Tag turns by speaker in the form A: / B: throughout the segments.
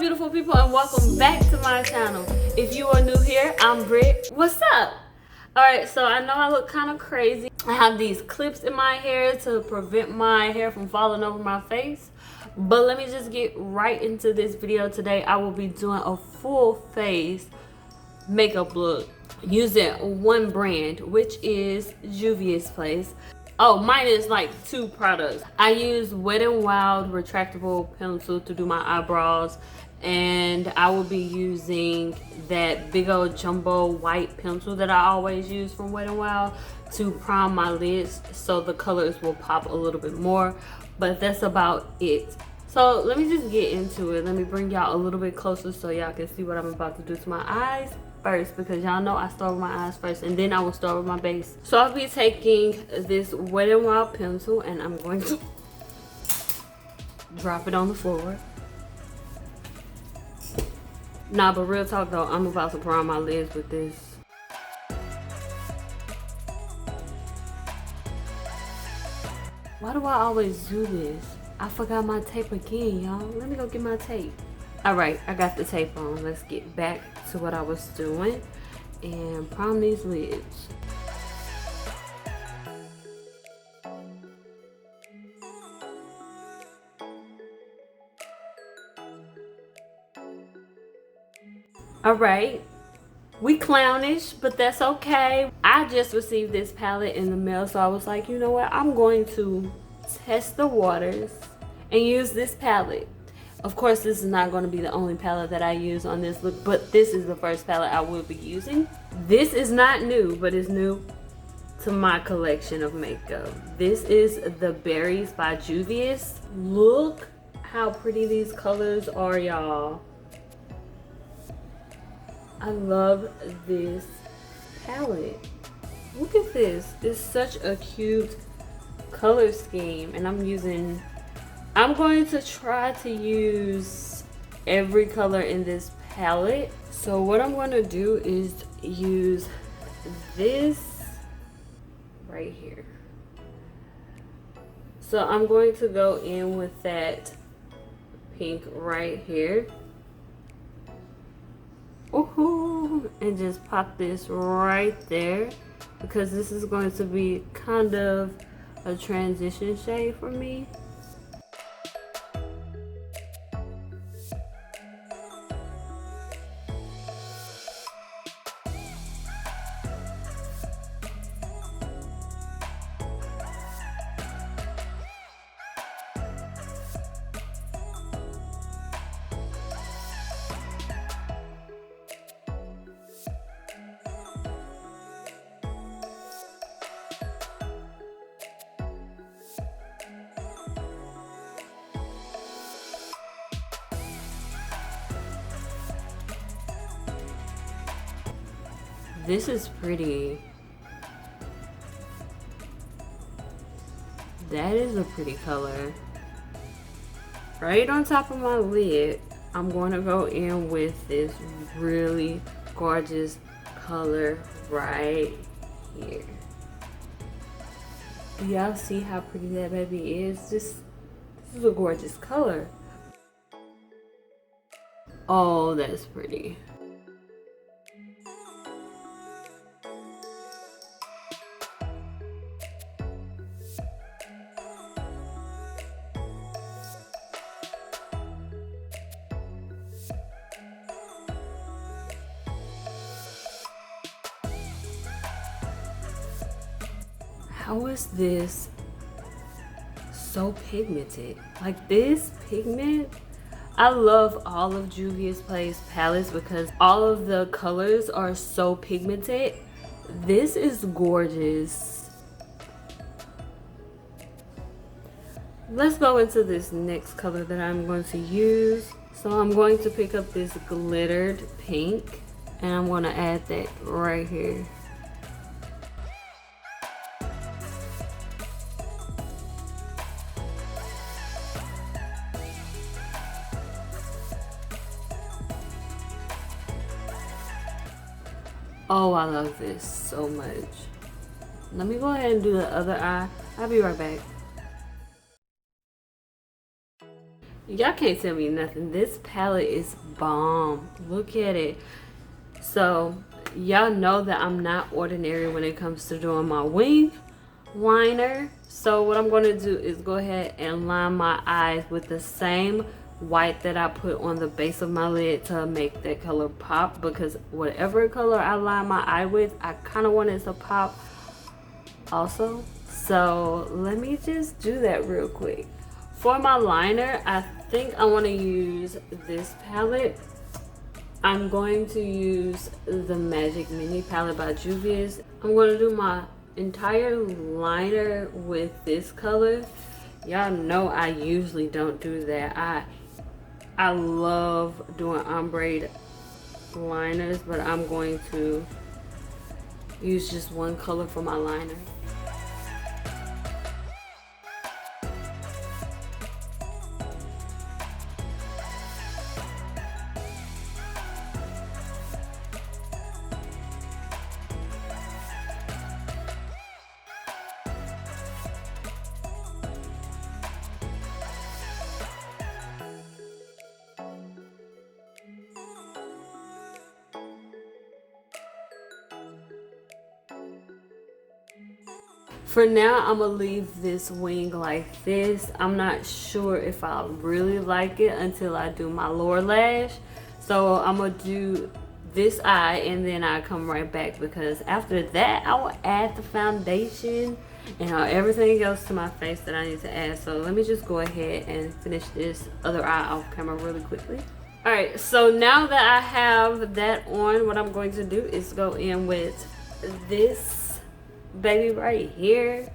A: beautiful people, and welcome back to my channel. If you are new here, I'm Britt. What's up? Alright, so I know I look kind of crazy. I have these clips in my hair to prevent my hair from falling over my face. But let me just get right into this video. Today I will be doing a full face makeup look using one brand, which is JUVIA'S. Oh, mine is like 2 products. I use Wet n Wild retractable pencil to do my eyebrows, and I will be using that big old jumbo white pencil that I always use from Wet n Wild to prime my lids so the colors will pop a little bit more. But that's about it. So let me just get into it. Let me bring y'all a little bit closer so y'all can see what I'm about to do to my eyes first, because y'all know I start with my eyes first and then I will start with my base. So I'll be taking this Wet n Wild pencil and I'm going to drop it on the floor. Nah, but real talk though, I'm about to prime my lids with this. Why do I always do this? I forgot my tape again, y'all. Let me go get my tape. Alright, I got the tape on. Let's get back to what I was doing and prime these lids. Alright, we clownish, but that's okay. I just received this palette in the mail, so I was like, you know what? I'm going to test the waters and use this palette. Of course, this is not going to be the only palette that I use on this look, but this is the first palette I will be using. This is not new, but it's new to my collection of makeup. This is the Berries by JUVIA'S. Look how pretty these colors are, y'all. I love this palette. Look at this. It's such a cute color scheme, and I'm going to try to use every color in this palette. So what I'm going to do is use this right here. So I'm going to go in with that pink right here. Ooh, and just pop this right there, because this is going to be kind of a transition shade for me. This is pretty. That is a pretty color. Right on top of my lid, I'm going to go in with this really gorgeous color right here. Do y'all see how pretty that baby is? This is a gorgeous color. Oh, that's pretty. How is this so pigmented? Like, this pigment, I love all of JUVIA'S palettes because all of the colors are so pigmented. This is gorgeous. Let's go into this next color that I'm going to use. So I'm going to pick up this glittered pink and I'm going to add that right here. Oh, I love this so much. Let me go ahead and do the other eye. I'll be right back. Y'all can't tell me nothing. This palette is bomb. Look at it. So y'all know that I'm not ordinary when it comes to doing my wing liner. So what I'm going to do is go ahead and line my eyes with the same white that I put on the base of my lid to make that color pop, because whatever color I line my eye with, I kind of want it to pop also. So let me just do that real quick. For my liner, I think I want to use this palette. I'm going to use the Magic Mini palette by JUVIA'S. I'm going to do my entire liner with this color. Y'all know I usually don't do that. I love doing ombre liners, but I'm going to use just one color for my liner. For now, I'm gonna leave this wing like this. I'm not sure if I really like it until I do my lower lash. So I'm gonna do this eye and then I come right back, because after that I will add the foundation and everything else to my face that I need to add. So let me just go ahead and finish this other eye off camera really quickly. All right, so now that I have that on, what I'm going to do is go in with this baby right here.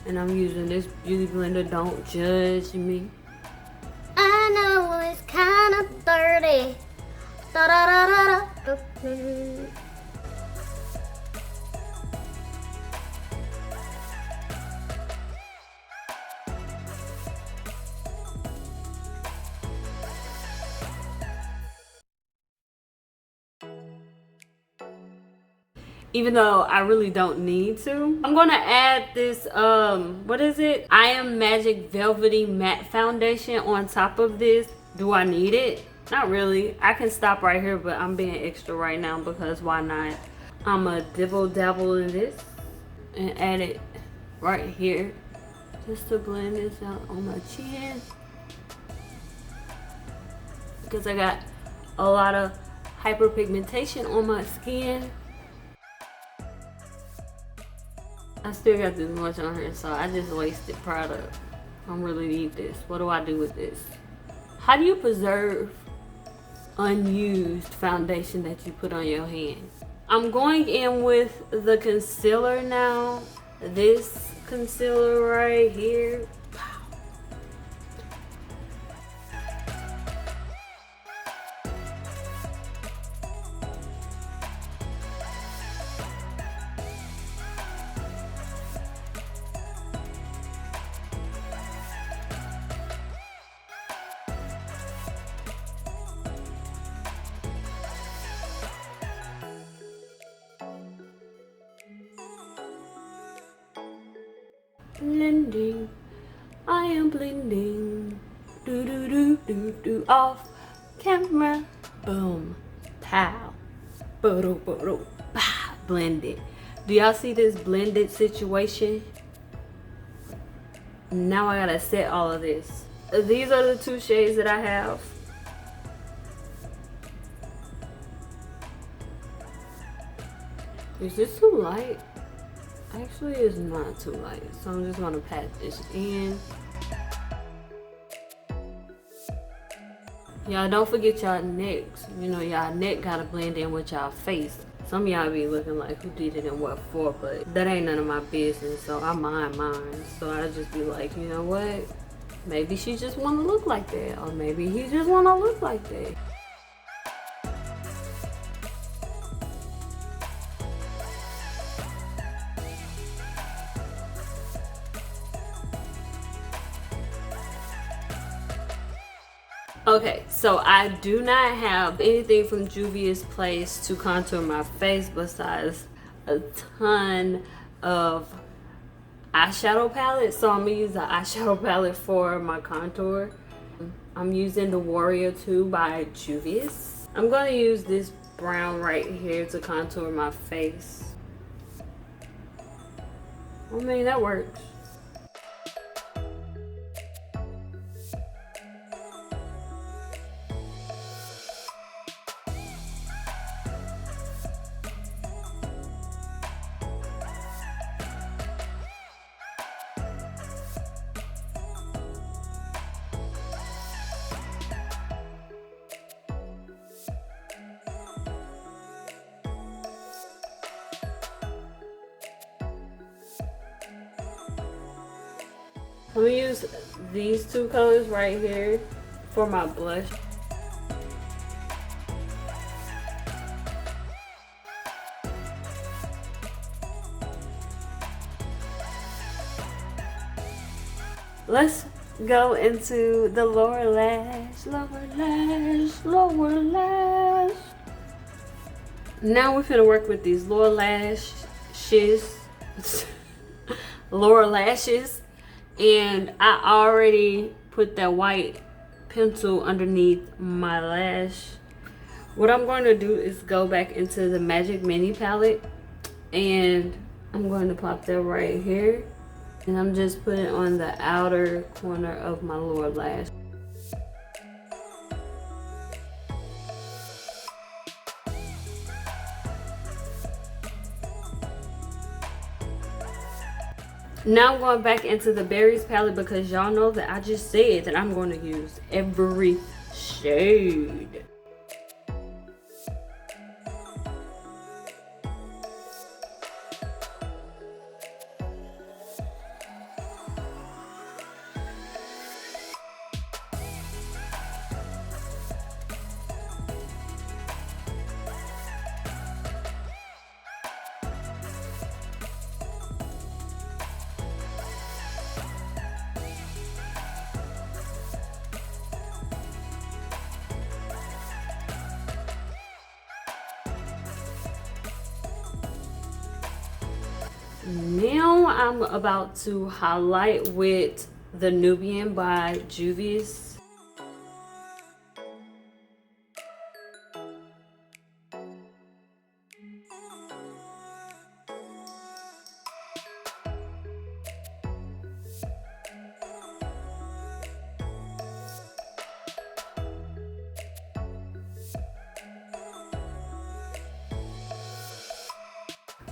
A: And I'm using this beauty blender. Don't judge me.
B: I know it's kind of dirty. Da da da da da.
A: Even though I really don't need to. I'm gonna add this, what is it? I Am Magic Velvety Matte Foundation on top of this. Do I need it? Not really. I can stop right here, but I'm being extra right now because why not? I'ma dibble dabble in this and add it right here just to blend this out on my chin, because I got a lot of hyperpigmentation on my skin. I still got this much on here, so I just wasted product. I don't really need this. What do I do with this? How do you preserve unused foundation that you put on your hand? I'm going in with the concealer now. This concealer right here. Blending, I am blending. Do do do do do. Off camera. Boom, pow, boom, boom, pow. Blended. Do y'all see this blended situation? Now I gotta set all of this. These are the two shades that I have. Is this too light? Actually, it's not too light, so I'm just gonna pat this in. Y'all don't forget y'all necks. You know, y'all neck gotta blend in with y'all face. Some of y'all be looking like who did it and what for, but that ain't none of my business, so I mind mine. So I just be like, you know what? Maybe she just wanna look like that, or maybe he just wanna look like that. Okay, so I do not have anything from Juvia's Place to contour my face besides a ton of eyeshadow palette. So I'm gonna use the eyeshadow palette for my contour. I'm using the Warrior 2 by JUVIA'S. I'm gonna use this brown right here to contour my face. I mean, that works. I'm gonna use these two colors right here for my blush. Let's go into the lower lash, lower lash, lower lash. Now we're gonna work with these lower lashes, lower lashes. And I already put that white pencil underneath my lash. What I'm going to do is go back into the Magic Mini palette, and I'm going to pop that right here, and I'm just putting it on the outer corner of my lower lash. Now I'm going back into the Berries palette because y'all know that I just said that I'm going to use every shade. Now I'm about to highlight with the Nubian by JUVIA'S.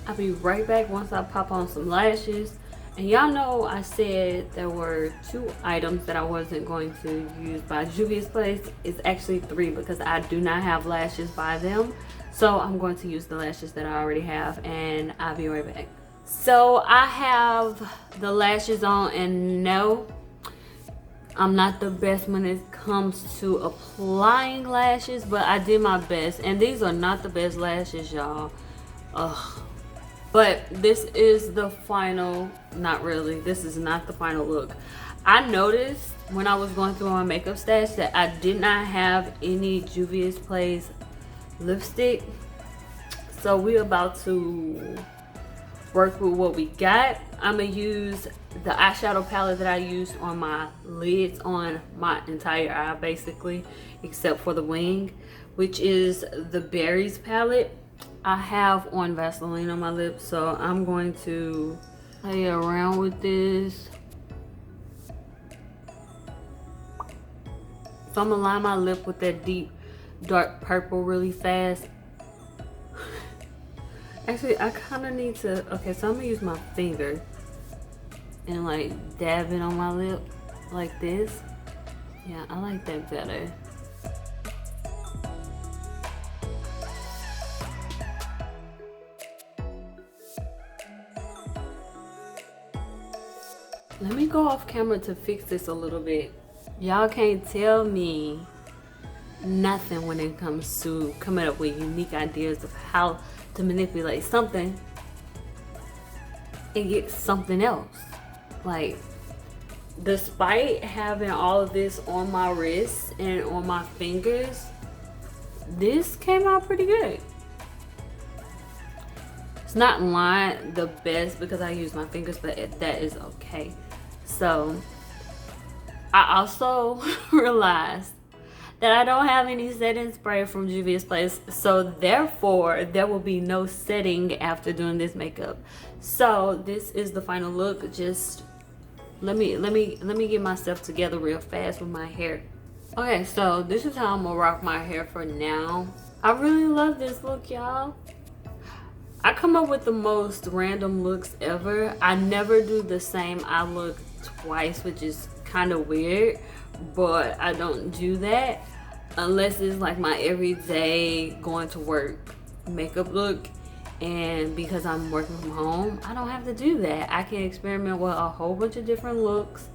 A: I'll be right back once I pop on some lashes. And y'all know I said there were 2 items that I wasn't going to use by JUVIA'S Place. It's actually 3 because I do not have lashes by them. So I'm going to use the lashes that I already have, and I'll be right back. So I have the lashes on, and no, I'm not the best when it comes to applying lashes, but I did my best. And these are not the best lashes, y'all. Ugh. But this is the final, not really, this is not the final look. I noticed when I was going through my makeup stash that I did not have any JUVIA'S Place lipstick. So we're about to work with what we got. I'm gonna use the eyeshadow palette that I used on my lids, on my entire eye basically, except for the wing, which is the Berries palette. I have on Vaseline on my lips, so I'm going to play around with this. So I'm gonna line my lip with that deep dark purple really fast. Actually, I kind of need to, okay, so I'm gonna use my finger and like dab it on my lip like this. Yeah, I like that better. Let me go off camera to fix this a little bit. Y'all can't tell me nothing when it comes to coming up with unique ideas of how to manipulate something and get something else. Like, despite having all of this on my wrists and on my fingers, this came out pretty good. It's not in line the best because I use my fingers, but that is okay. So I also realized that I don't have any setting spray from JUVIA'S place, so therefore there will be no setting after doing this makeup. So this is the final look. Just let me get myself together real fast with my hair. Okay, so this is how I'm gonna rock my hair for now. I really love this look, y'all. I come up with the most random looks ever. I never do the same eye look twice, which is kind of weird, but I don't do that unless it's like my everyday going to work makeup look. And because I'm working from home, I don't have to do that. I can experiment with a whole bunch of different looks,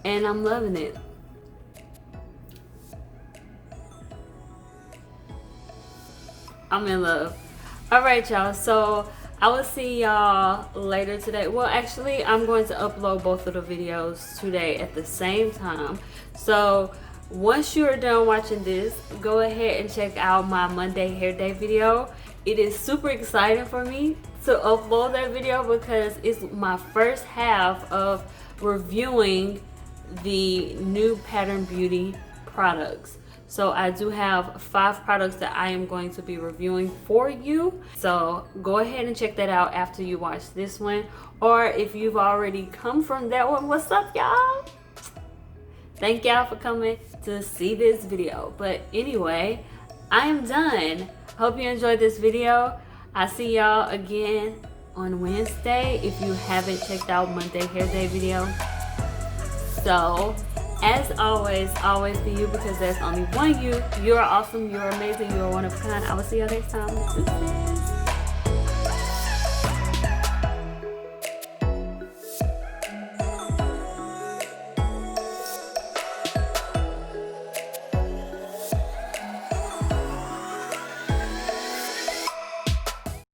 A: and I'm loving it. I'm in love. All right, y'all, so I will see y'all later today. Well, actually, I'm going to upload both of the videos today at the same time. So once you're done watching this, go ahead and check out my Monday hair day video. It is super exciting for me to upload that video because it's my first half of reviewing the new Pattern Beauty products. So I do have 5 products that I am going to be reviewing for you. So go ahead and check that out after you watch this one. Or if you've already come from that one, what's up, y'all? Thank y'all for coming to see this video. But anyway, I am done. Hope you enjoyed this video. I'll see y'all again on Wednesday if you haven't checked out Monday hair day video. So as always be you, because there's only one you. You're awesome, you're amazing, you're one of a kind. I will see you next time.